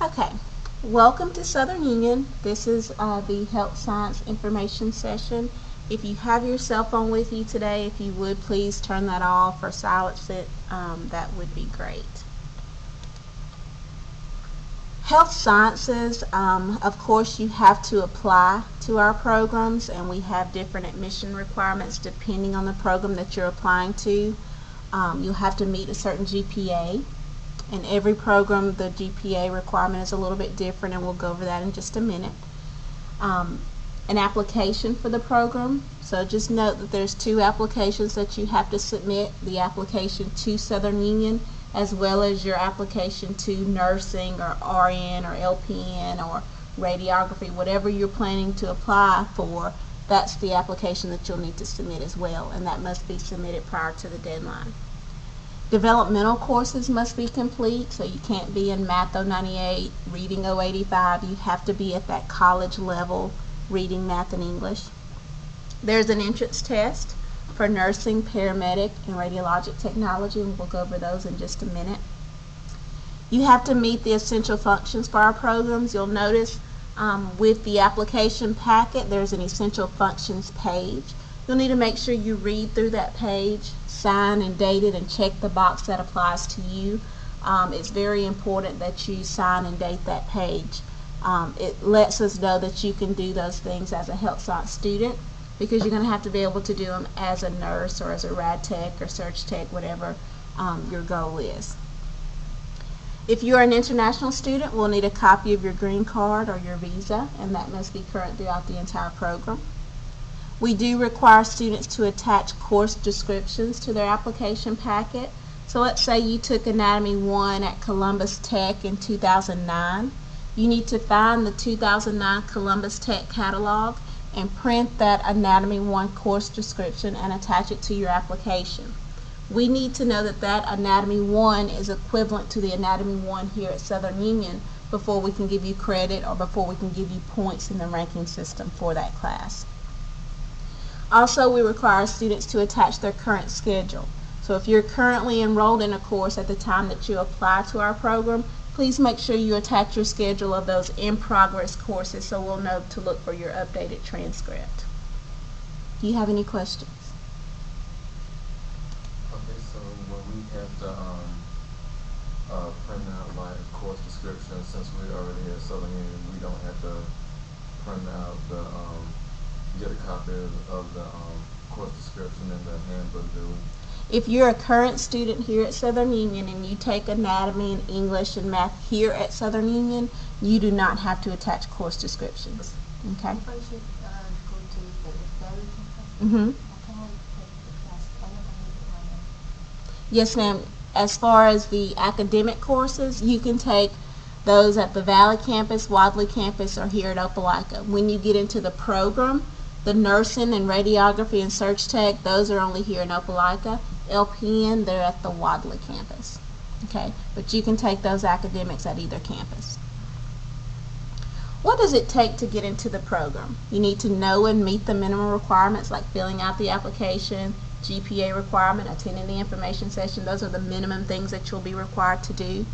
Okay, welcome to Southern Union. This is the Health Science Information Session. If you have your cell phone with you today, if you would please turn that off or silence it, that would be great. Health Sciences, of course you have to apply to our programs, and we have different admission requirements depending on the program that you're applying to. You'll have to meet a certain GPA. In every program, the GPA requirement is a little bit different, and we'll go over that in just a minute. An application for the program. So just note that there's two applications that you have to submit. The application to Southern Union, as well as your application to nursing or RN or LPN or radiography, whatever you're planning to apply for. That's the application that you'll need to submit as well, and that must be submitted prior to the deadline. Developmental courses must be complete, so you can't be in Math 098, Reading 085. You have to be at that college level reading, math, and English. There's an entrance test for nursing, paramedic, and radiologic technology, and we'll go over those in just a minute. You have to meet the essential functions for our programs. You'll notice with the application packet, there's an essential functions page. You'll need to make sure you read through that page, sign and date it, and check the box that applies to you. It's very important that you sign and date that page. It lets us know that you can do those things as a health science student, because you're going to have to be able to do them as a nurse or as a rad tech or surge tech, whatever your goal is. If you're an international student, we'll need a copy of your green card or your visa, and that must be current throughout the entire program. We do require students to attach course descriptions to their application packet. So let's say you took Anatomy 1 at Columbus Tech in 2009. You need to find the 2009 Columbus Tech catalog and print that Anatomy 1 course description and attach it to your application. We need to know that that Anatomy 1 is equivalent to the Anatomy 1 here at Southern Union before we can give you credit or before we can give you points in the ranking system for that class. Also, we require students to attach their current schedule. So if you're currently enrolled in a course at the time that you apply to our program, please make sure you attach your schedule of those in-progress courses so we'll know to look for your updated transcript. Do you have any questions? Okay, so when we have to print out like course description, since we're already at Southern Union, we don't have to print out the get a copy of the course description and the handbook, do we? If you're a current student here at Southern Union and you take anatomy and English and math here at Southern Union, you do not have to attach course descriptions. Okay? If I should go to the ferry campus, Mm-hmm. I cannot take the class. I don't need to Yes, ma'am. As far as the academic courses, you can take those at the Valley campus, Wadley campus, or here at Opelika. When you get into the program, the nursing and radiography and surge tech, those are only here in Opelika. LPN, they're at the Wadley campus. Okay, but you can take those academics at either campus. What does it take to get into the program? You need to know and meet the minimum requirements, like filling out the application, GPA requirement, attending the information session. Those are the minimum things that you'll be required to do.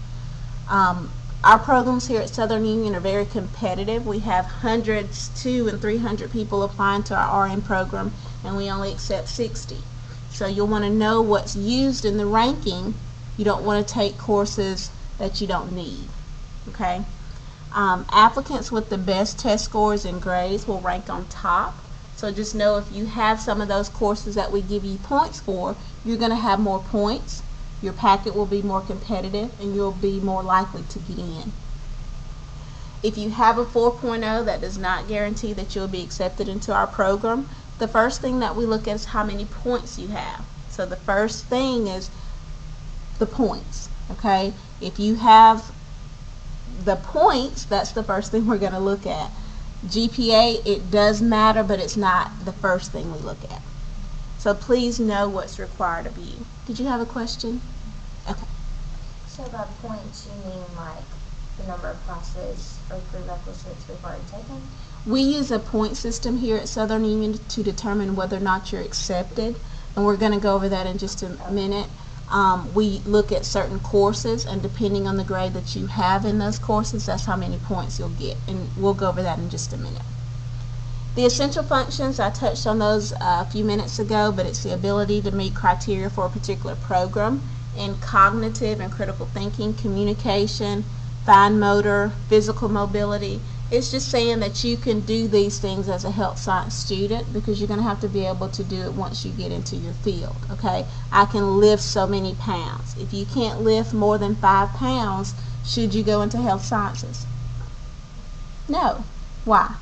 Our programs here at Southern Union are very competitive. We have hundreds, 200 and 300 people applying to our RN program, and we only accept 60. So you'll want to know what's used in the ranking. You don't want to take courses that you don't need. Okay? Applicants with the best test scores and grades will rank on top. So just know if you have some of those courses that we give you points for, you're going to have more points. Your packet will be more competitive, and you'll be more likely to get in. If you have a 4.0, that does not guarantee that you'll be accepted into our program. The first thing that we look at is how many points you have. So the first thing is the points. Okay? If you have the points, that's the first thing we're going to look at. GPA, it does matter, but it's not the first thing we look at. So please know what's required of you. Did you have a question? Okay. So by points, you mean like the number of classes or prerequisites we've already taken? We use a point system here at Southern Union to determine whether or not you're accepted, and we're going to go over that in just a minute. We look at certain courses, and depending on the grade that you have in those courses, that's how many points you'll get, and we'll go over that in just a minute. The essential functions, I touched on those a few minutes ago, but it's the ability to meet criteria for a particular program in cognitive and critical thinking, communication, fine motor, physical mobility. It's just saying that you can do these things as a health science student, because you're going to have to be able to do it once you get into your field. Okay, I can lift so many pounds. If you can't lift more than 5 pounds, should you go into health sciences? No. Why?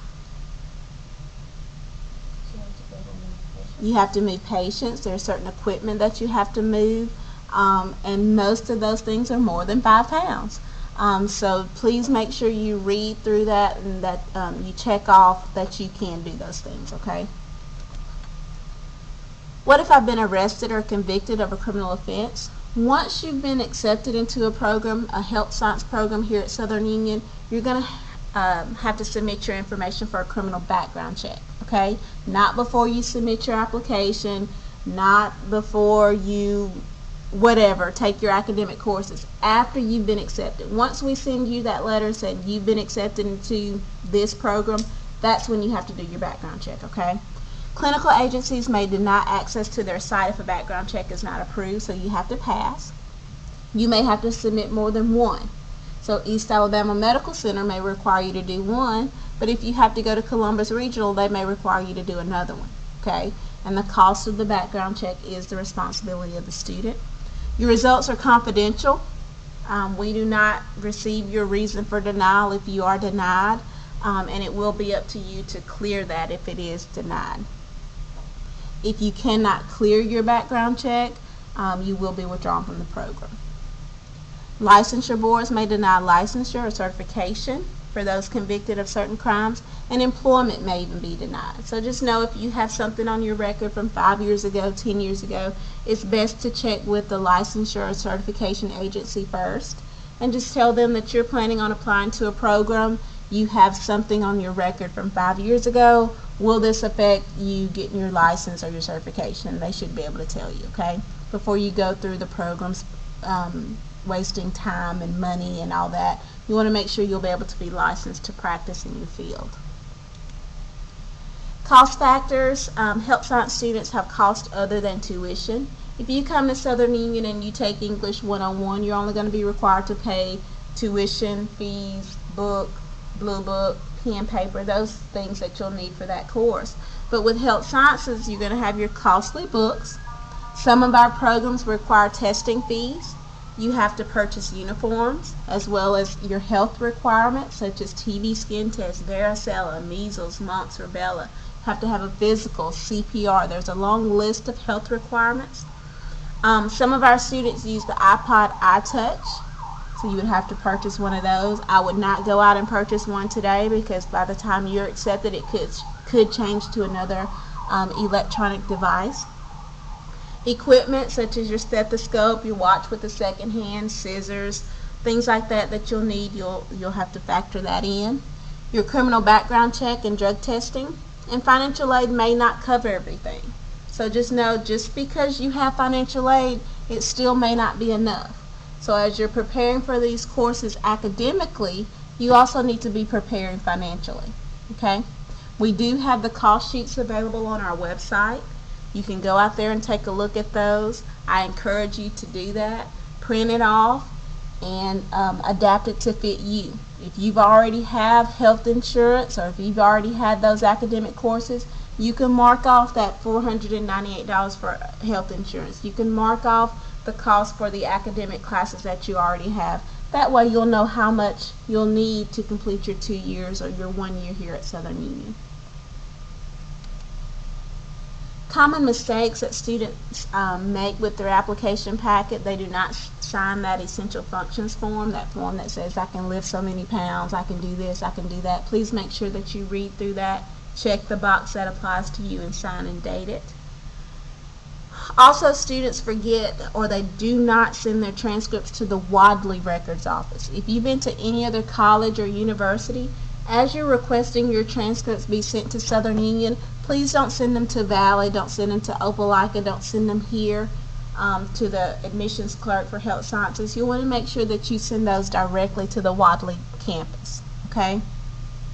You have to move patients. There's certain equipment that you have to move, and most of those things are more than 5 pounds. So please make sure you read through that, and that you check off that you can do those things, okay? What if I've been arrested or convicted of a criminal offense? Once you've been accepted into a program, a health science program here at Southern Union, you're going to have to submit your information for a criminal background check, okay? Not before you submit your application, not before you take your academic courses. After you've been accepted. Once we send you that letter saying you've been accepted into this program, that's when you have to do your background check, okay? Clinical agencies may deny access to their site if a background check is not approved, so you have to pass. You may have to submit more than one. So East Alabama Medical Center may require you to do one, but if you have to go to Columbus Regional, they may require you to do another one, okay? And the cost of the background check is the responsibility of the student. Your results are confidential. We do not receive your reason for denial if you are denied, and it will be up to you to clear that if it is denied. If you cannot clear your background check, you will be withdrawn from the program. Licensure boards may deny licensure or certification for those convicted of certain crimes, and employment may even be denied. So just know, if you have something on your record from 5 years ago, 10 years ago, it's best to check with the licensure or certification agency first, and just tell them that you're planning on applying to a program. You have something on your record from 5 years ago. Will this affect you getting your license or your certification? They should be able to tell you, okay, before you go through the programs, wasting time and money and all that. You want to make sure you'll be able to be licensed to practice in your field. Cost factors. Health science students have cost other than tuition. If you come to Southern Union and you take English 101, you're only going to be required to pay tuition, fees, book, blue book, pen, paper, those things that you'll need for that course. But with health sciences, you're going to have your costly books. Some of our programs require testing fees. You have to purchase uniforms, as well as your health requirements such as TB skin test, varicella, measles, mumps, rubella. You have to have a physical, CPR. There's a long list of health requirements. Some of our students use the iPod iTouch, so you would have to purchase one of those. I would not go out and purchase one today, because by the time you're accepted, it could change to another electronic device. Equipment such as your stethoscope, your watch with a second hand, scissors, things like that that you'll need, you'll have to factor that in. Your criminal background check and drug testing. And financial aid may not cover everything. So just know, just because you have financial aid, it still may not be enough. So as you're preparing for these courses academically, you also need to be preparing financially. Okay? We do have the cost sheets available on our website. You can go out there and take a look at those. I encourage you to do that. Print it off and adapt it to fit you. If you've already have health insurance, or if you've already had those academic courses, you can mark off that $498 for health insurance. You can mark off the cost for the academic classes that you already have. That way you'll know how much you'll need to complete your 2 years or your 1 year here at Southern Union. Common mistakes that students make with their application packet: they do not sign that essential functions form, that form that says I can lift so many pounds, I can do this, I can do that. Please make sure that you read through that, check the box that applies to you, and sign and date it. Also, students forget, or they do not send their transcripts to the Wadley Records Office. If you've been to any other college or university, as you're requesting your transcripts be sent to Southern Union, please don't send them to Valley, don't send them to Opelika, don't send them here. to the admissions clerk for health sciences, you want to make sure that you send those directly to the Wadley campus. Okay?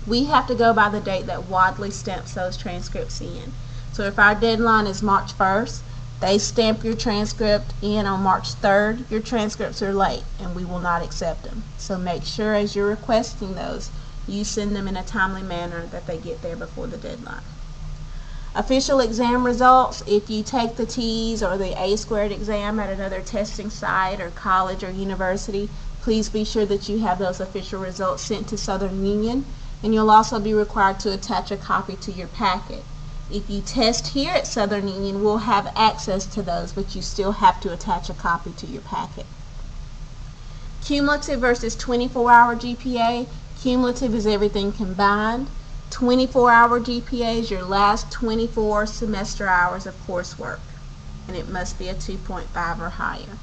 We have to go by the date that Wadley stamps those transcripts in. So if our deadline is March 1st, they stamp your transcript in on March 3rd, your transcripts are late and we will not accept them. So make sure as you're requesting those, you send them in a timely manner that they get there before the deadline. Official exam results, if you take the TEAS or the A² exam at another testing site or college or university, please be sure that you have those official results sent to Southern Union, and you'll also be required to attach a copy to your packet. If you test here at Southern Union, we'll have access to those, but you still have to attach a copy to your packet. Cumulative versus 24-hour GPA. Cumulative is everything combined. 24-hour GPA is your last 24 semester hours of coursework, and it must be a 2.5 or higher.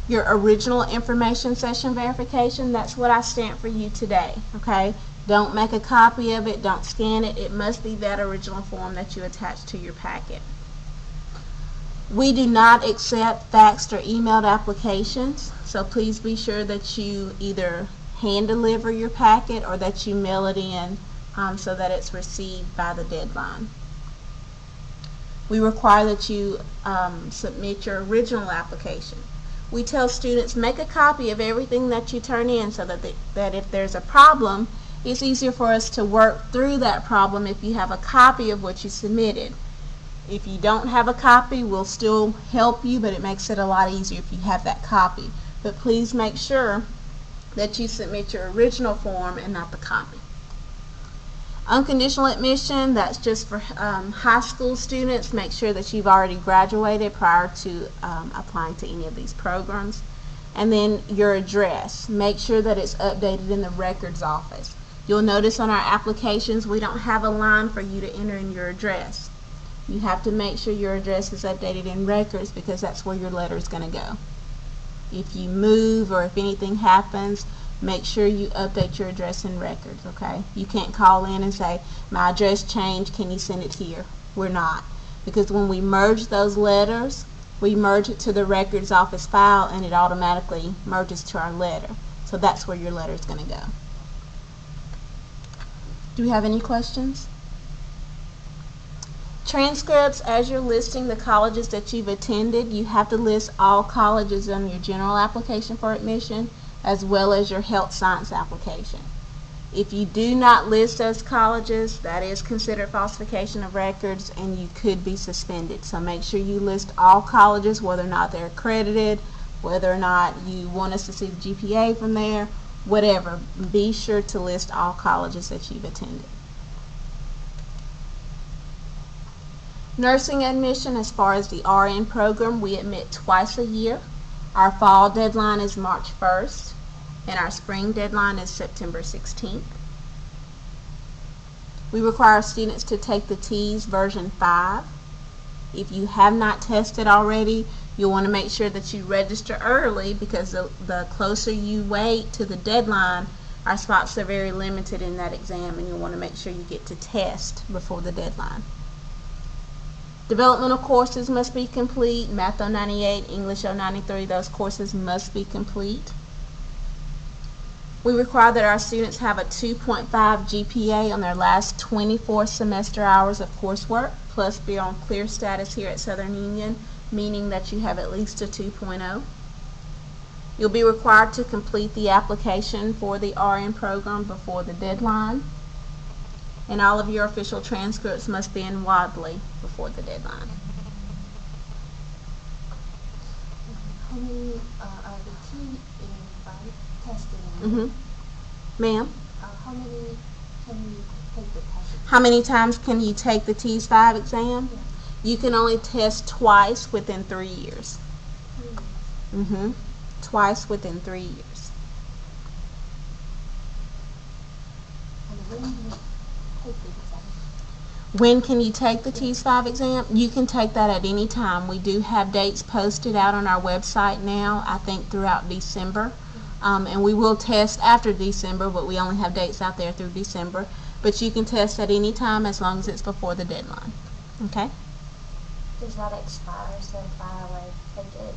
Your original information session verification, that's what I stamped for you today, okay? Don't make a copy of it, don't scan it. It must be that original form that you attach to your packet. We do not accept faxed or emailed applications, so please be sure that you either hand deliver your packet or that you mail it in so that it's received by the deadline. We require that you submit your original application. We tell students, make a copy of everything that you turn in so that if there's a problem, it's easier for us to work through that problem if you have a copy of what you submitted. If you don't have a copy, we'll still help you, but it makes it a lot easier if you have that copy. But please make sure that you submit your original form and not the copy. Unconditional admission, that's just for high school students. Make sure that you've already graduated prior to applying to any of these programs. And then your address. Make sure that it's updated in the records office. You'll notice on our applications we don't have a line for you to enter in your address. You have to make sure your address is updated in records because that's where your letter is going to go. If you move or if anything happens, make sure you update your address in records, okay? You can't call in and say, my address changed, can you send it here? We're not. Because when we merge those letters, we merge it to the records office file and it automatically merges to our letter. So that's where your letter is going to go. Do we have any questions? Transcripts, as you're listing the colleges that you've attended, you have to list all colleges on your general application for admission as well as your health science application. If you do not list those colleges, that is considered falsification of records and you could be suspended. So make sure you list all colleges, whether or not they're accredited, whether or not you want us to see the GPA from there, whatever. Be sure to list all colleges that you've attended. Nursing admission, as far as the RN program, we admit twice a year. Our fall deadline is March 1st, and our spring deadline is September 16th. We require students to take the TEAS version 5. If you have not tested already, you'll want to make sure that you register early because the closer you wait to the deadline, our spots are very limited in that exam, and you'll want to make sure you get to test before the deadline. Developmental courses must be complete. Math 098, English 093, those courses must be complete. We require that our students have a 2.5 GPA on their last 24 semester hours of coursework, plus be on clear status here at Southern Union, meaning that you have at least a 2.0. You'll be required to complete the application for the RN program before the deadline. And all of your official transcripts must be in Wadley before the deadline. How many are the TEAS tested? Ma'am? How many can you take the test? How many times can you take the TEAS 5 exam? Yeah. You can only test twice within 3 years. 3 years. Twice within 3 years. And when do you take the exam? When can you take the TEAS 5 exam? You can take that at any time. We do have dates posted out on our website now, I think throughout December. And we will test after December, but we only have dates out there through December. But you can test at any time as long as it's before the deadline. Okay? does that expire? So if I like take it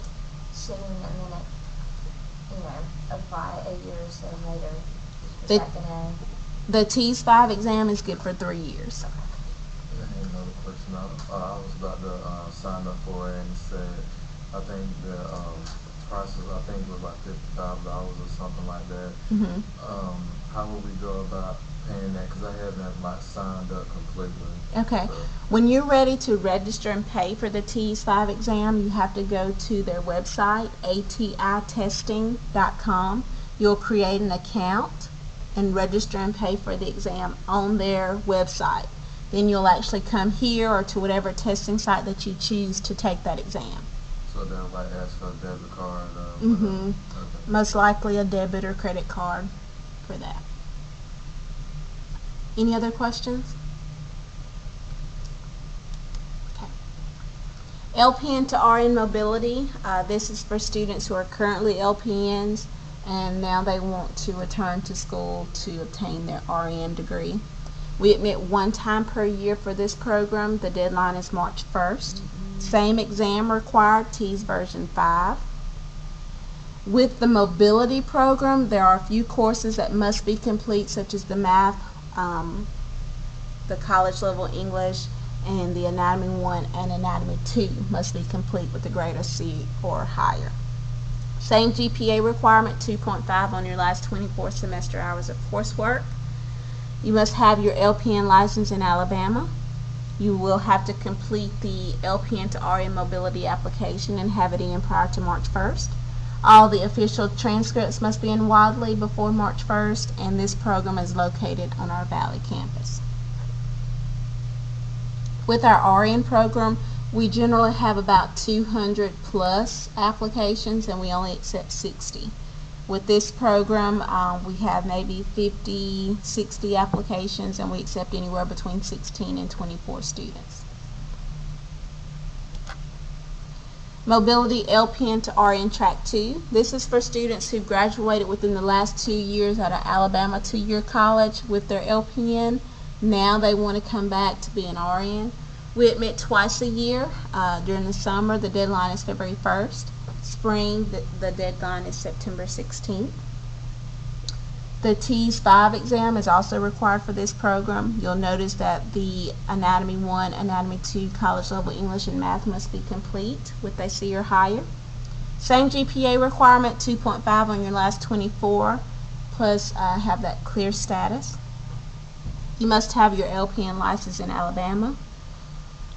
soon and then apply a year or so later, is The- that gonna? The TEAS 5 exam is good for 3 years. I had another question. I was about to sign up for it, and it said, I think the prices, I think was like $55 or something like that. hmm How would we go about paying that? Because I haven't like signed up completely. Okay. So, When you're ready to register and pay for the TEAS 5 exam, you have to go to their website, atitesting.com. You'll create an account and register and pay for the exam on their website. Then you'll actually come here or to whatever testing site that you choose to take that exam. so they'll like ask for a debit card. Mm-hmm. Okay. Most likely a debit or credit card for that. Any other questions? Okay. LPN to RN mobility. This is for students who are currently LPNs and now they want to return to school to obtain their RN degree. We admit one time per year for this program. The deadline is March 1st. Same exam required, TEAS version 5. With the mobility program, there are a few courses that must be complete, such as the math, the college level English, and the Anatomy 1 and Anatomy 2 must be complete with a grade of C or higher. Same GPA requirement, 2.5 on your last 24 semester hours of coursework. You must have your LPN license in Alabama. You will have to complete the LPN to RN mobility application and have it in prior to March 1st. All the official transcripts must be in Wadley before March 1st, and this program is located on our Valley campus. With our RN program, we generally have about 200 plus applications and we only accept 60. With this program, we have maybe 50, 60 applications and we accept anywhere between 16 and 24 students. Mobility LPN to RN Track 2. This is for students who graduated within the last 2 years out of Alabama 2-year college with their LPN. Now they want to come back to be an RN. We admit twice a year. During the summer, the deadline is February 1st. Spring, the deadline is September 16th. The TEAS 5 exam is also required for this program. You'll notice that the Anatomy 1, Anatomy 2, college level English and math must be complete with a C or higher. Same GPA requirement, 2.5 on your last 24, plus have that clear status. You must have your LPN license in Alabama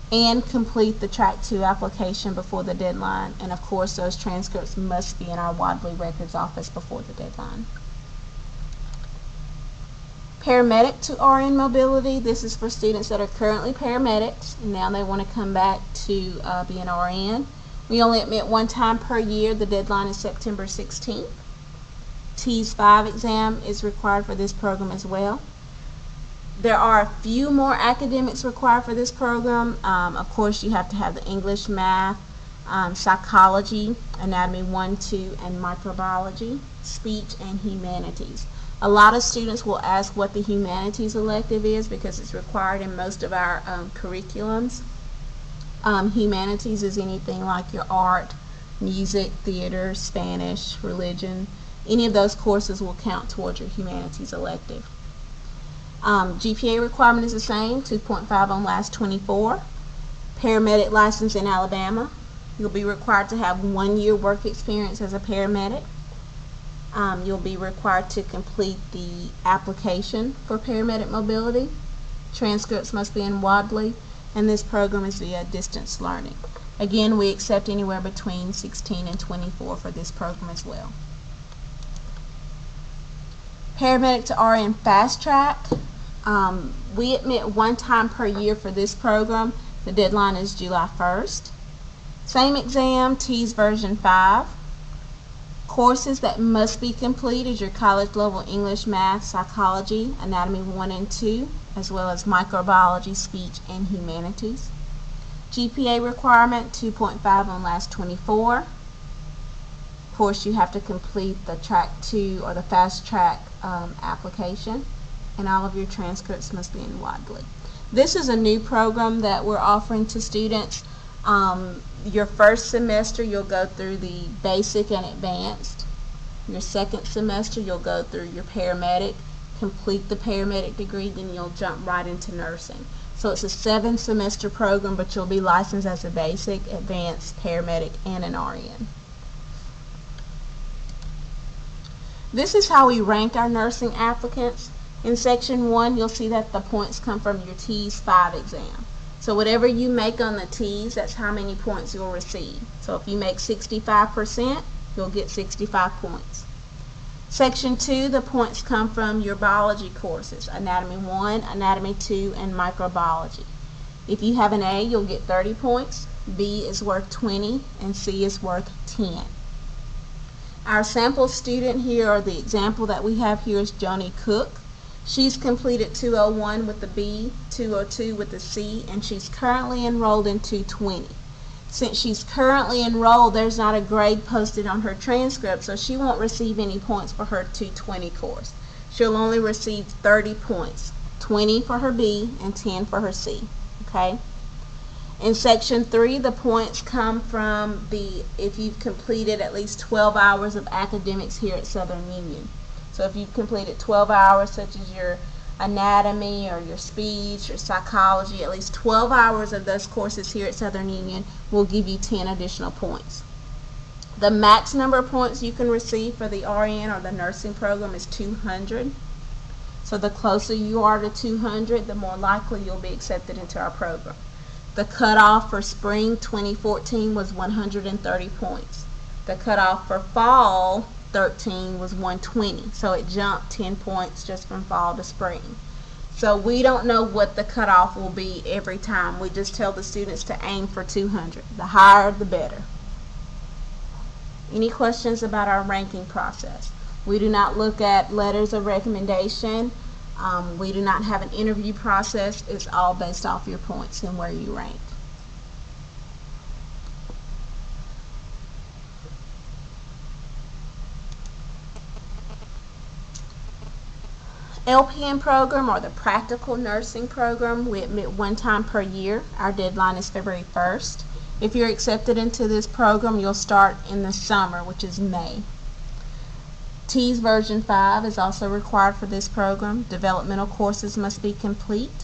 and complete the Track 2 application before the deadline. And of course, those transcripts must be in our Wadley Records office before the deadline. Paramedic to RN mobility. This is for students that are currently paramedics and now they want to come back to be an RN. We only admit one time per year. The deadline is September 16th. TEAS 5 exam is required for this program as well. There are a few more academics required for this program. Of course, you have to have the English, math, psychology, Anatomy 1, 2, and microbiology, speech, and humanities. A lot of students will ask what the humanities elective is because it's required in most of our curriculums. Humanities is anything like your art, music, theater, Spanish, religion. Any of those courses will count towards your humanities elective. GPA requirement is the same, 2.5 on last 24. Paramedic license in Alabama. You'll be required to have 1 year work experience as a paramedic. You'll be required to complete the application for paramedic mobility. Transcripts must be in Wadley, and this program is via distance learning. Again, we accept anywhere between 16 and 24 for this program as well. Paramedic to RN Fast Track. We admit one time per year for this program. The deadline is July 1st. Same exam, TEAS version 5. Courses that must be complete is your college level English, math, psychology, Anatomy 1 and 2, as well as microbiology, speech, and humanities. GPA requirement, 2.5 on last 24. Of course, you have to complete the Track 2 or the Fast Track application, and all of your transcripts must be in Wadley. This is a new program that we're offering to students. Your first semester you'll go through the basic and advanced. Your second semester you'll go through your paramedic, complete the paramedic degree, then you'll jump right into nursing. So it's a 7-semester program, but you'll be licensed as a basic, advanced, paramedic, and an RN. This is how we rank our nursing applicants. In section 1, you'll see that the points come from your TEAS 5 exam. So whatever you make on the TEAS, that's how many points you'll receive. So if you make 65%, you'll get 65 points. Section 2, the points come from your biology courses, Anatomy 1, Anatomy 2, and Microbiology. If you have an A, you'll get 30 points, B is worth 20, and C is worth 10. Our sample student here, or the example that we have here, is Joni Cook. She's completed 201 with the B, 202 with the C, and she's currently enrolled in 220. Since she's currently enrolled, there's not a grade posted on her transcript, so she won't receive any points for her 220 course. She'll only receive 30 points, 20 for her B and 10 for her C. Okay? In section 3, the points come from if you've completed at least 12 hours of academics here at Southern Union. So if you've completed 12 hours, such as your anatomy or your speech or psychology, at least 12 hours of those courses here at Southern Union will give you 10 additional points. The max number of points you can receive for the RN or the nursing program is 200. So the closer you are to 200, the more likely you'll be accepted into our program. The cutoff for spring 2014 was 130 points. The cutoff for fall 13 was 120, so it jumped 10 points just from fall to spring. So we don't know what the cutoff will be every time. We just tell the students to aim for 200. The higher, the better. Any questions about our ranking process? We do not look at letters of recommendation. We do not have an interview process. It's all based off your points and where you rank. LPN program, or the practical nursing program, we admit 1 time per year. Our deadline is February 1st. If you're accepted into this program, you'll start in the summer, which is May. TEAS version 5 is also required for this program. Developmental courses must be complete.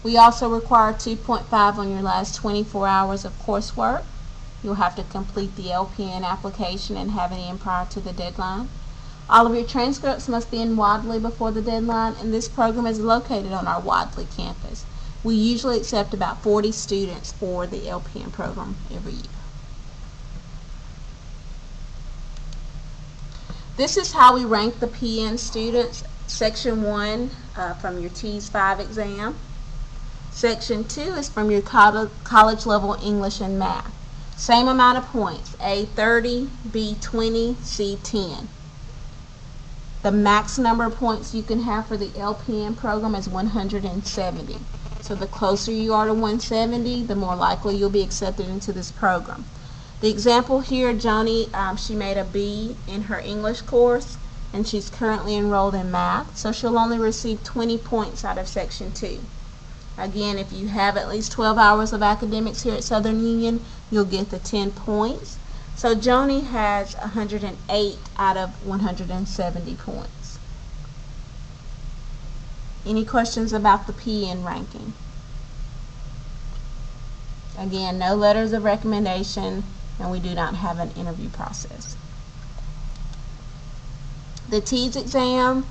We also require 2.5 on your last 24 hours of coursework. You'll have to complete the LPN application and have it in prior to the deadline. All of your transcripts must be in Wadley before the deadline, and this program is located on our Wadley campus. We usually accept about 40 students for the LPN program every year. This is how we rank the PN students. Section 1 from your TEAS 5 exam. Section 2 is from your college level English and math. Same amount of points, A 30, B 20, C 10. The max number of points you can have for the LPN program is 170. So the closer you are to 170, the more likely you'll be accepted into this program. The example here, Joni, she made a B in her English course, and she's currently enrolled in math, so she'll only receive 20 points out of Section 2. Again, if you have at least 12 hours of academics here at Southern Union, you'll get the 10 points. So Joni has 108 out of 170 points. Any questions about the PN ranking? Again, no letters of recommendation, and we do not have an interview process. The TEAS exam,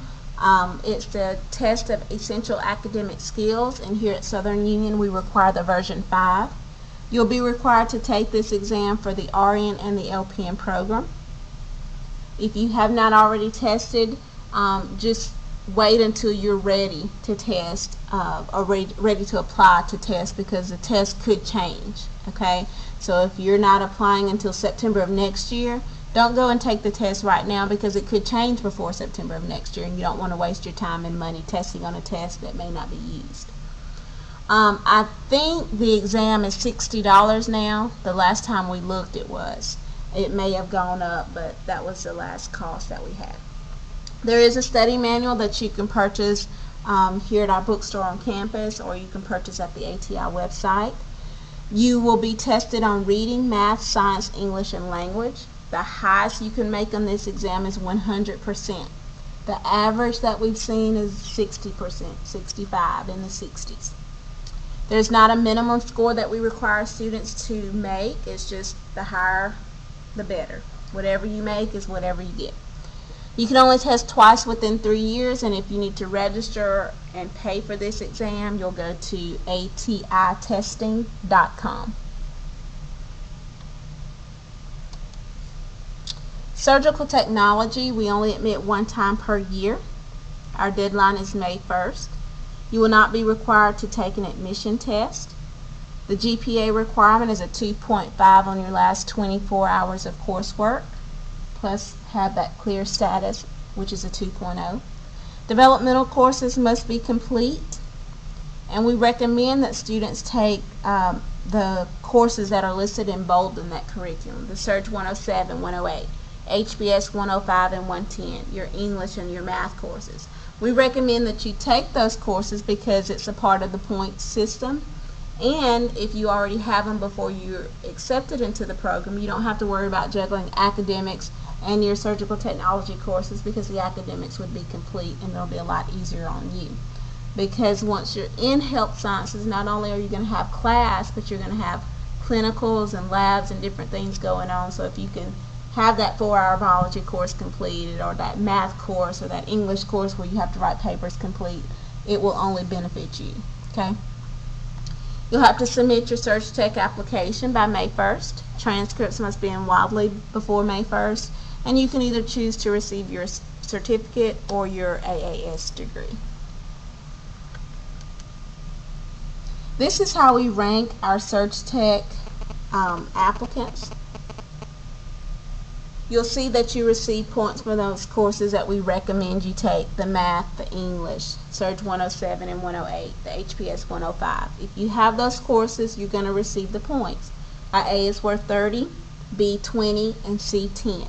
it's the test of essential academic skills, and here at Southern Union we require the version 5. You'll be required to take this exam for the RN and the LPN program. If you have not already tested, just wait until you're ready to test or ready to apply to test, because the test could change. Okay, so if you're not applying until September of next year, don't go and take the test right now, because it could change before September of next year, and you don't want to waste your time and money testing on a test that may not be used. I think the exam is $60 now. The last time we looked it was. It may have gone up, but that was the last cost that we had. There is a study manual that you can purchase here at our bookstore on campus, or you can purchase at the ATI website. You will be tested on reading, math, science, English, and language. The highest you can make on this exam is 100%. The average that we've seen is 60%, 65 in the 60s. There's not a minimum score that we require students to make. It's just the higher, the better. Whatever you make is whatever you get. You can only test twice within 3 years, and if you need to register and pay for this exam, you'll go to atitesting.com. Surgical technology, we only admit one time per year. Our deadline is May 1st. You will not be required to take an admission test. The GPA requirement is a 2.5 on your last 24 hours of coursework, plus have that clear status, which is a 2.0. Developmental courses must be complete, and we recommend that students take the courses that are listed in bold in that curriculum, the Surg 107, 108, HBS 105 and 110, your English and your math courses. We recommend that you take those courses because it's a part of the points system, and if you already have them before you're accepted into the program, you don't have to worry about juggling academics and your surgical technology courses, because the academics would be complete and they'll be a lot easier on you. Because once you're in health sciences, not only are you going to have class, but you're going to have clinicals and labs and different things going on. So if you can have that 4-hour biology course completed, or that math course, or that English course where you have to write papers complete, it will only benefit you. Okay? You'll have to submit your Surg Tech application by May 1st. Transcripts must be in Wadley before May 1st, and you can either choose to receive your certificate or your AAS degree. This is how we rank our Surg Tech applicants. You'll see that you receive points for those courses that we recommend you take, the math, the English, Surg 107 and 108, the HPS 105. If you have those courses, you're going to receive the points. Our A is worth 30, B 20, and C 10.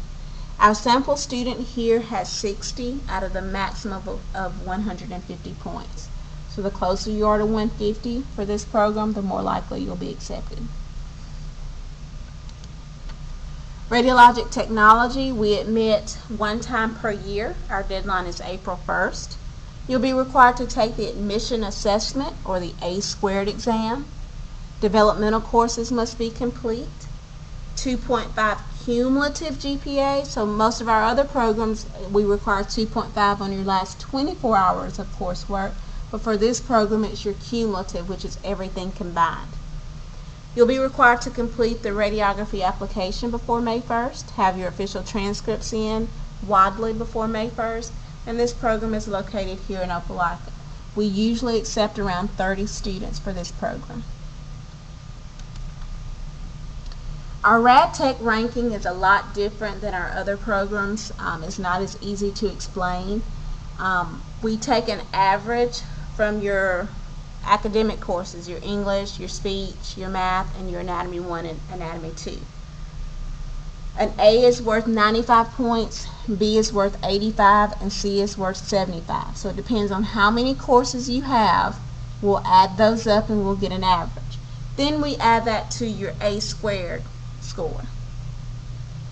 Our sample student here has 60 out of the maximum of 150 points. So the closer you are to 150 for this program, the more likely you'll be accepted. Radiologic technology, we admit one time per year. Our deadline is April 1st. You'll be required to take the admission assessment, or the A² exam. Developmental courses must be complete. 2.5 cumulative GPA. So most of our other programs, we require 2.5 on your last 24 hours of coursework. But for this program, it's your cumulative, which is everything combined. You'll be required to complete the radiography application before May 1st, have your official transcripts in Wadley before May 1st, and this program is located here in Opelika. We usually accept around 30 students for this program. Our Rad Tech ranking is a lot different than our other programs. It's not as easy to explain. We take an average from your academic courses, your English, your speech, your math, and your Anatomy 1 and Anatomy 2. An A is worth 95 points, B is worth 85, and C is worth 75. So it depends on how many courses you have. We'll add those up and we'll get an average. Then we add that to your A² score.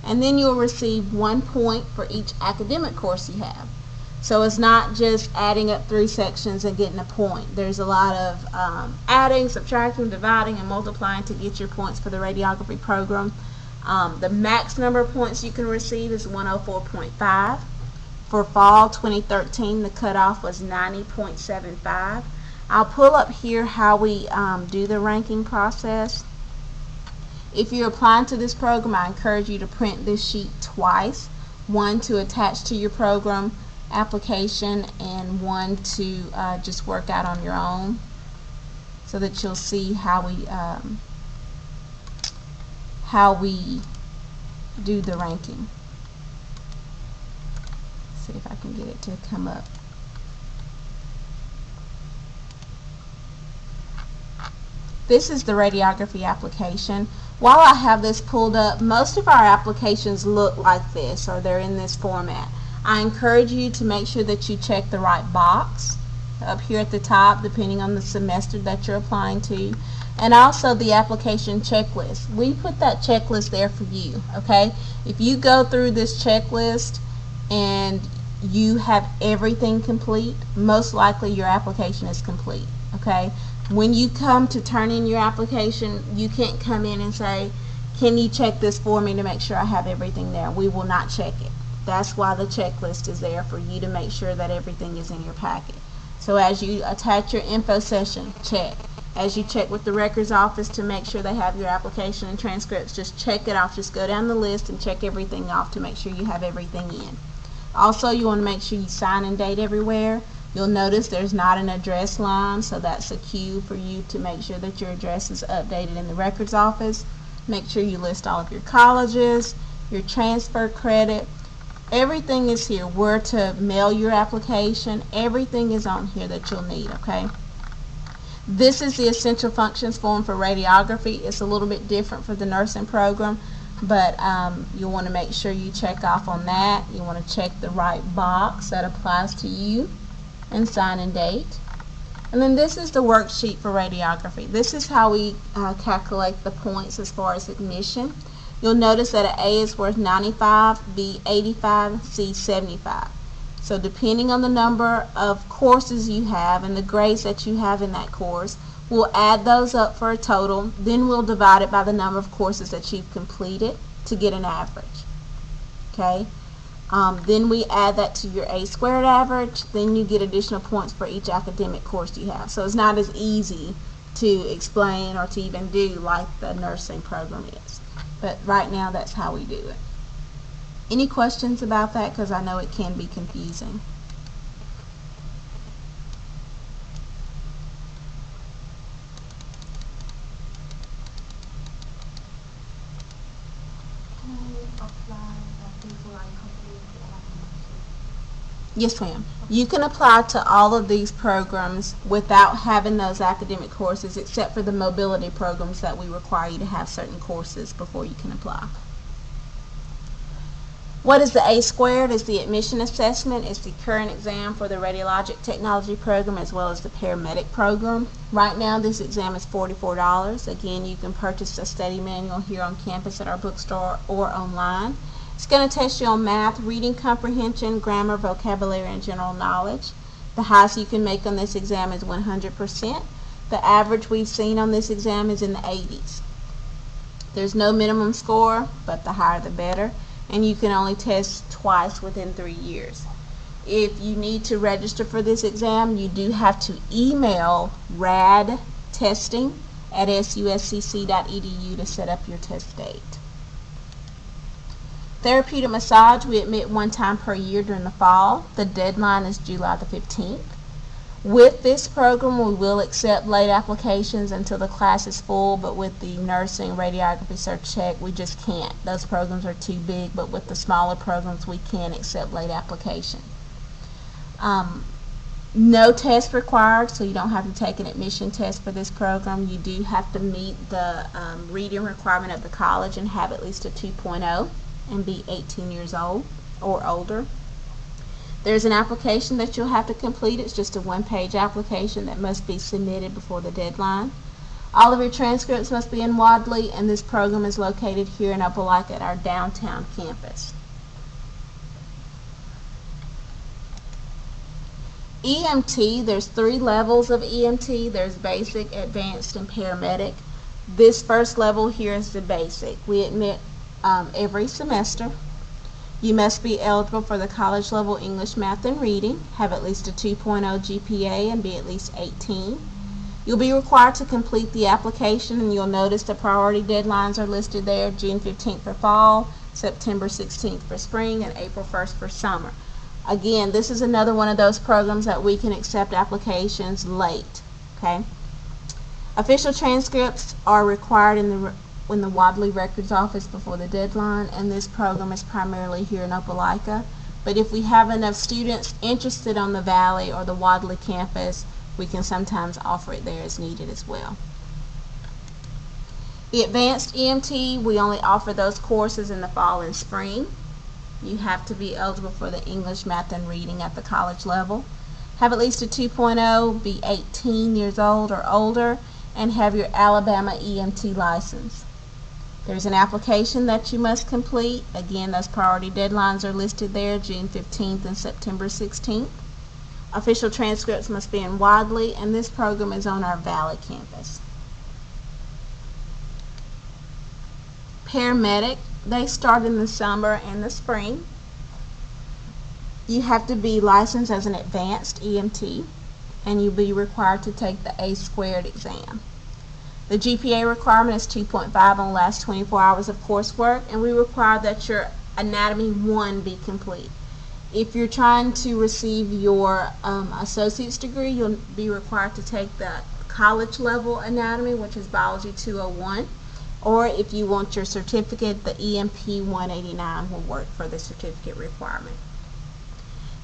And then you'll receive 1 point for each academic course you have. So it's not just adding up 3 sections and getting a point. There's a lot of adding, subtracting, dividing, and multiplying to get your points for the radiography program. The max number of points you can receive is 104.5. For fall 2013, the cutoff was 90.75. I'll pull up here how we do the ranking process. If you're applying to this program, I encourage you to print this sheet twice. One to attach to your program application, and one to just work out on your own, so that you'll see how we do the ranking. See if I can get it to come up. This is the radiography application. While I have this pulled up, most of our applications look like this, or they're in this format. I encourage you to make sure that you check the right box up here at the top, depending on the semester that you're applying to. and also the application checklist. We put that checklist there for you, okay? If you go through this checklist and you have everything complete, most likely your application is complete, okay? When you come to turn in your application, you can't come in and say, can you check this for me to make sure I have everything there? We will not check it. That's why the checklist is there, for you to make sure that everything is in your packet. So as you attach your info session, check. As you check with the records office to make sure they have your application and transcripts, just check it off. Just go down the list and check everything off to make sure you have everything in. Also, you want to make sure you sign and date everywhere. You'll notice there's not an address line, so that's a cue for you to make sure that your address is updated in the records office. Make sure you list all of your colleges, your transfer credit. Everything is here. Where to mail your application. Everything is on here that you'll need, okay? This is the essential functions form for radiography. It's a little bit different for the nursing program, but you'll want to make sure you check off on that. You want to check the right box that applies to you and sign and date. And then this is the worksheet for radiography. This is how we calculate the points as far as admission. You'll notice that an A is worth 95, B 85, C 75. So depending on the number of courses you have and the grades that you have in that course, we'll add those up for a total. Then we'll divide it by the number of courses that you've completed to get an average. Okay. Then we add that to your A squared average. Then you get additional points for each academic course you have. So it's not as easy to explain or to even do like the nursing program is. But right now that's how we do it. Any questions about that? Because I know it can be confusing. Yes, ma'am. You can apply to all of these programs without having those academic courses, except for the mobility programs that we require you to have certain courses before you can apply. What is the A squared? Is the admission assessment. It's the current exam for the radiologic technology program as well as the paramedic program. Right now this exam is $44. Again, you can purchase a study manual here on campus at our bookstore or online. It's going to test you on math, reading comprehension, grammar, vocabulary, and general knowledge. The highest you can make on this exam is 100%. The average we've seen on this exam is in the 80s. There's no minimum score, but the higher the better. And you can only test twice within 3 years. If you need to register for this exam, you do have to email radtesting@suscc.edu to set up your test date. Therapeutic massage, we admit 1 time per year during the fall. The deadline is July the 15th. With this program, we will accept late applications until the class is full, but with the nursing, radiography, search tech, we just can't. Those programs are too big, but with the smaller programs, we can accept late application. No test required, so you don't have to take an admission test for this program. You do have to meet the reading requirement of the college and have at least a 2.0 and be 18 years old or older. There's an application that you'll have to complete. It's just a 1-page application that must be submitted before the deadline. All of your transcripts must be in Wadley, and this program is located here in Opelika at our downtown campus. EMT, there's 3 levels of EMT. There's basic, advanced, and paramedic. This first level here is the basic. We admit every semester. You must be eligible for the college level English, math, and reading, have at least a 2.0 GPA, and be at least 18. You'll be required to complete the application, and you'll notice the priority deadlines are listed there: June 15th for fall, September 16th for spring, and April 1st for summer. Again, this is another one of those programs that we can accept applications late. Okay. Official transcripts are required in the Wadley Records Office before the deadline, and this program is primarily here in Opelika. But if we have enough students interested on the Valley or the Wadley campus, we can sometimes offer it there as needed as well. The advanced EMT, we only offer those courses in the fall and spring. You have to be eligible for the English, math, and reading at the college level. Have at least a 2.0, be 18 years old or older, and have your Alabama EMT license. There's an application that you must complete. Again, those priority deadlines are listed there, June 15th and September 16th. Official transcripts must be in Wadley, and this program is on our Valley campus. Paramedic, they start in the summer and the spring. You have to be licensed as an advanced EMT, and you'll be required to take the A² exam. The GPA requirement is 2.5 on the last 24 hours of coursework, and we require that your Anatomy 1 be complete. If you're trying to receive your associate's degree, you'll be required to take the college level anatomy, which is Biology 201, or if you want your certificate, the EMP 189 will work for the certificate requirement.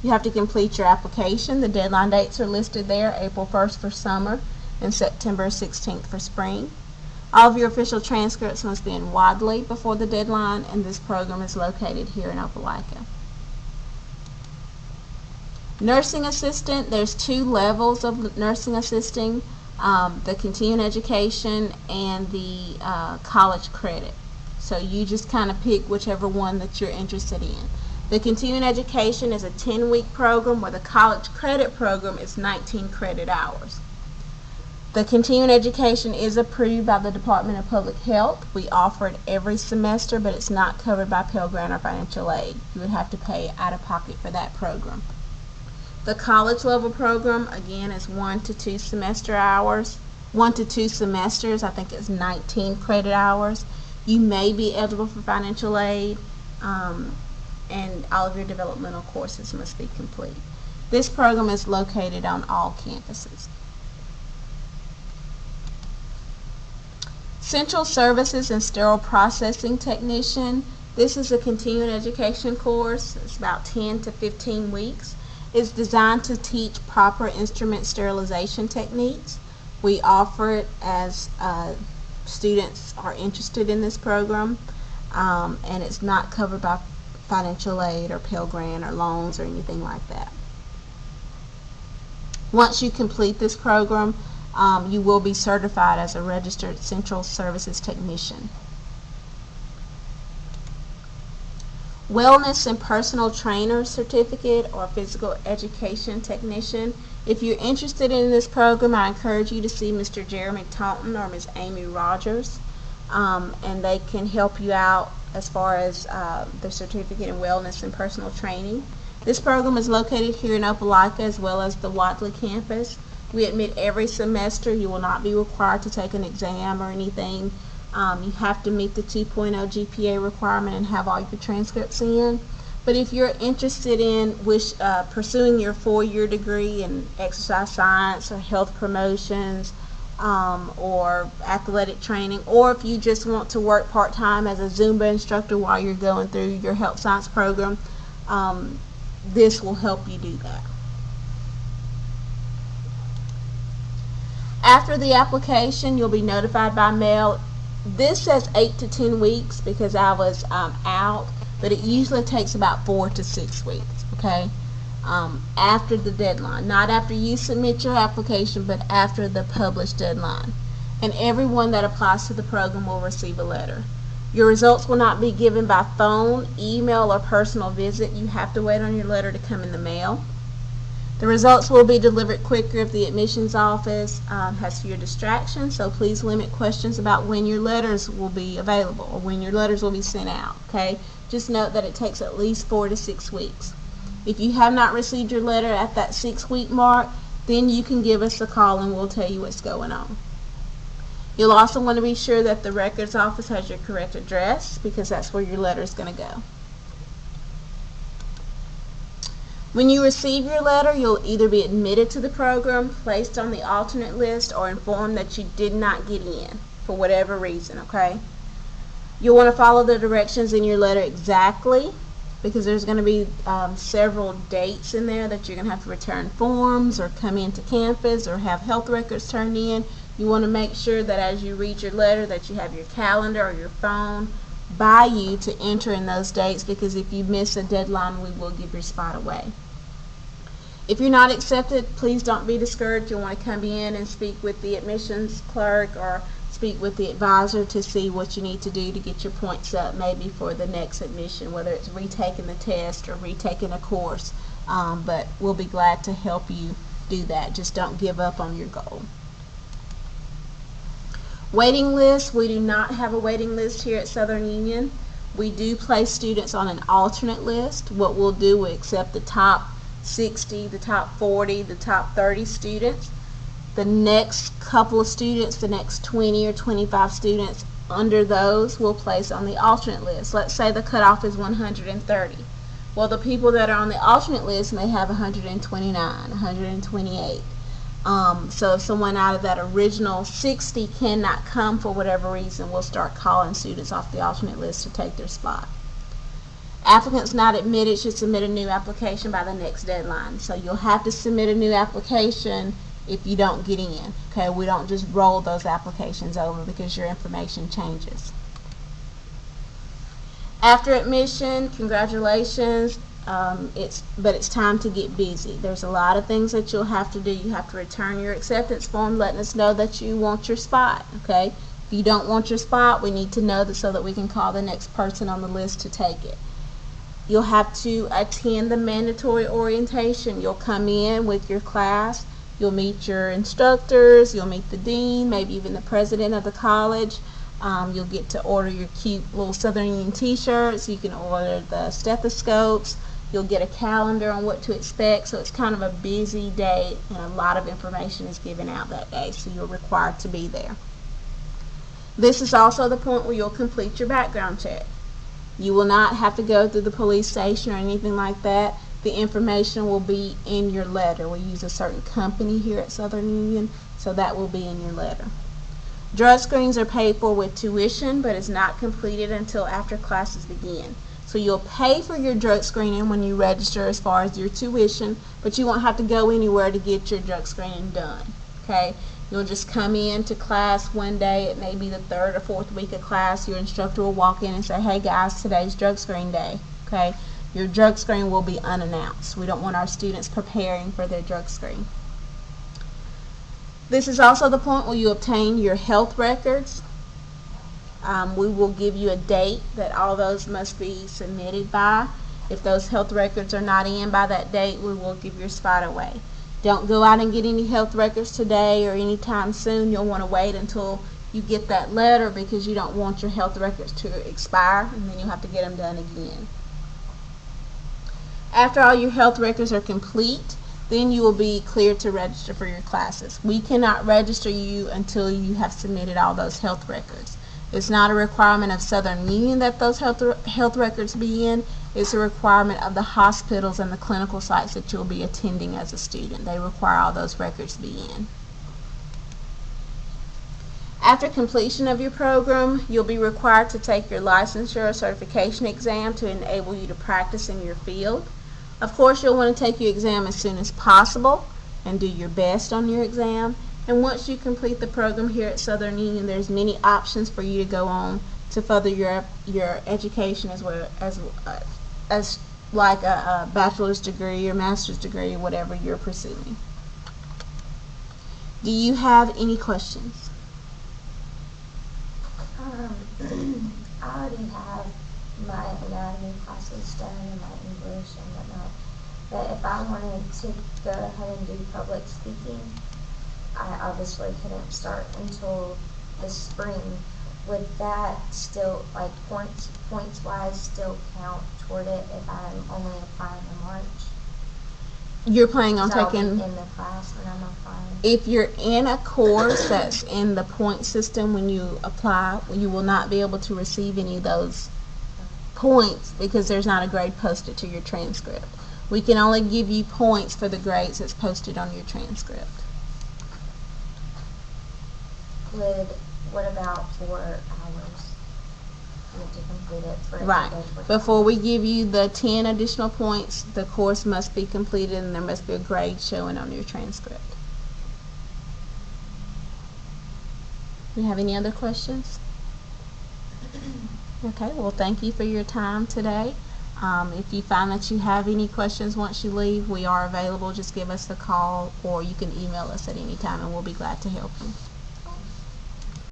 You have to complete your application. The deadline dates are listed there, April 1st for summer and September 16th for spring. All of your official transcripts must be in Wadley before the deadline, and this program is located here in Opelika. Nursing assistant, there's 2 levels of nursing assisting, the continuing education and the college credit. So you just kind of pick whichever one that you're interested in. The continuing education is a 10-week program, where the college credit program is 19 credit hours. The continuing education is approved by the Department of Public Health. We offer it every semester, but it's not covered by Pell Grant or financial aid. You would have to pay out of pocket for that program. The college level program, again, is 1 to 2 semester hours. 1 to 2 semesters, I think it's 19 credit hours. You may be eligible for financial aid, and all of your developmental courses must be complete. This program is located on all campuses. Central Services and Sterile Processing Technician. This is a continuing education course. It's about 10 to 15 weeks. It's designed to teach proper instrument sterilization techniques. We offer it as students are interested in this program, and it's not covered by financial aid or Pell Grant or loans or anything like that. Once you complete this program, you will be certified as a registered Central Services Technician. Wellness and Personal Trainer Certificate or Physical Education Technician. If you're interested in this program, I encourage you to see Mr. Jeremy Taunton or Ms. Amy Rogers, and they can help you out as far as the certificate in wellness and personal training. This program is located here in Opelika as well as the Wadley campus. We admit every semester. You will not be required to take an exam or anything. You have to meet the 2.0 GPA requirement and have all your transcripts in. But if you're interested in pursuing your 4-year degree in exercise science or health promotions or athletic training, or if you just want to work part-time as a Zumba instructor while you're going through your health science program, this will help you do that. After the application, you'll be notified by mail. This says 8 to 10 weeks because I was out, but it usually takes about 4 to 6 weeks, okay? After the deadline. Not after you submit your application, but after the published deadline. And everyone that applies to the program will receive a letter. Your results will not be given by phone, email, or personal visit. You have to wait on your letter to come in the mail. The results will be delivered quicker if the admissions office has fewer distractions, so please limit questions about when your letters will be available or when your letters will be sent out, okay? Just note that it takes at least 4 to 6 weeks. If you have not received your letter at that 6-week mark, then you can give us a call and we'll tell you what's going on. You'll also want to be sure that the records office has your correct address because that's where your letter is going to go. When you receive your letter, you'll either be admitted to the program, placed on the alternate list, or informed that you did not get in for whatever reason, okay? You'll want to follow the directions in your letter exactly because there's going to be several dates in there that you're going to have to return forms or come into campus or have health records turned in. You want to make sure that as you read your letter that you have your calendar or your phone by you to enter in those dates, because if you miss a deadline, we will give your spot away. If you're not accepted, please don't be discouraged. You'll want to come in and speak with the admissions clerk or speak with the advisor to see what you need to do to get your points up, maybe for the next admission, whether it's retaking the test or retaking a course. But we'll be glad to help you do that. Just don't give up on your goal. Waiting list. We do not have a waiting list here at Southern Union. We do place students on an alternate list. What we'll do, we accept the top 60, the top 40, the top 30 students. The next couple of students, the next 20 or 25 students under those, we'll place on the alternate list. Let's say the cutoff is 130. Well, the people that are on the alternate list may have 129, 128. So if someone out of that original 60 cannot come for whatever reason, we'll start calling students off the alternate list to take their spot. Applicants not admitted should submit a new application by the next deadline. So you'll have to submit a new application if you don't get in. Okay, we don't just roll those applications over because your information changes. After admission, congratulations. But it's time to get busy. There's a lot of things that you'll have to do. You have to return your acceptance form letting us know that you want your spot. Okay, if you don't want your spot, we need to know that so that we can call the next person on the list to take it. You'll have to attend the mandatory orientation. You'll come in with your class. You'll meet your instructors. You'll meet the dean, maybe even the president of the college. You'll get to order your cute little Southern Union t-shirts. You can order the stethoscopes. You'll get a calendar on what to expect. So it's kind of a busy day, and a lot of information is given out that day, so you're required to be there. This is also the point where you'll complete your background check. You will not have to go through the police station or anything like that. The information will be in your letter. We use a certain company here at Southern Union, so that will be in your letter. Drug screens are paid for with tuition, but is not completed until after classes begin. So you'll pay for your drug screening when you register as far as your tuition, but you won't have to go anywhere to get your drug screening done. Okay? You'll just come in to class one day. It may be the third or fourth week of class. Your instructor will walk in and say, "Hey guys, today's drug screen day." Okay? Your drug screen will be unannounced. We don't want our students preparing for their drug screen. This is also the point where you obtain your health records. We will give you a date that all those must be submitted by. If those health records are not in by that date, we will give your spot away. Don't go out and get any health records today or anytime soon. You'll want to wait until you get that letter because you don't want your health records to expire, and then you'll have to get them done again. After all your health records are complete, then you will be cleared to register for your classes. We cannot register you until you have submitted all those health records. It's not a requirement of Southern Union that those health records be in. It's a requirement of the hospitals and the clinical sites that you'll be attending as a student. They require all those records to be in. After completion of your program, you'll be required to take your licensure or certification exam to enable you to practice in your field. Of course, you'll want to take your exam as soon as possible and do your best on your exam. And once you complete the program here at Southern Union, there's many options for you to go on to further your education, as well as like a bachelor's degree or master's degree, whatever you're pursuing. Do you have any questions? I already have my anatomy classes done and my English and whatnot. But if I wanted to go ahead and do public speaking, I obviously couldn't start until the spring. Would that still, like points wise, still count toward it if I'm only applying in March? You're planning on I'll be taking, in the class when I'm applying. if you're in a course that's in the point system when you apply, you will not be able to receive any of those points because there's not a grade posted to your transcript. We can only give you points for the grades that's posted on your transcript. What about 4 hours? You have to complete it for Right. every day. Before we give you the 10 additional points, the course must be completed and there must be a grade showing on your transcript. Do you have any other questions? Okay, well, thank you for your time today. If you find that you have any questions once you leave, we are available. Just give us a call, or you can email us at any time and we'll be glad to help you.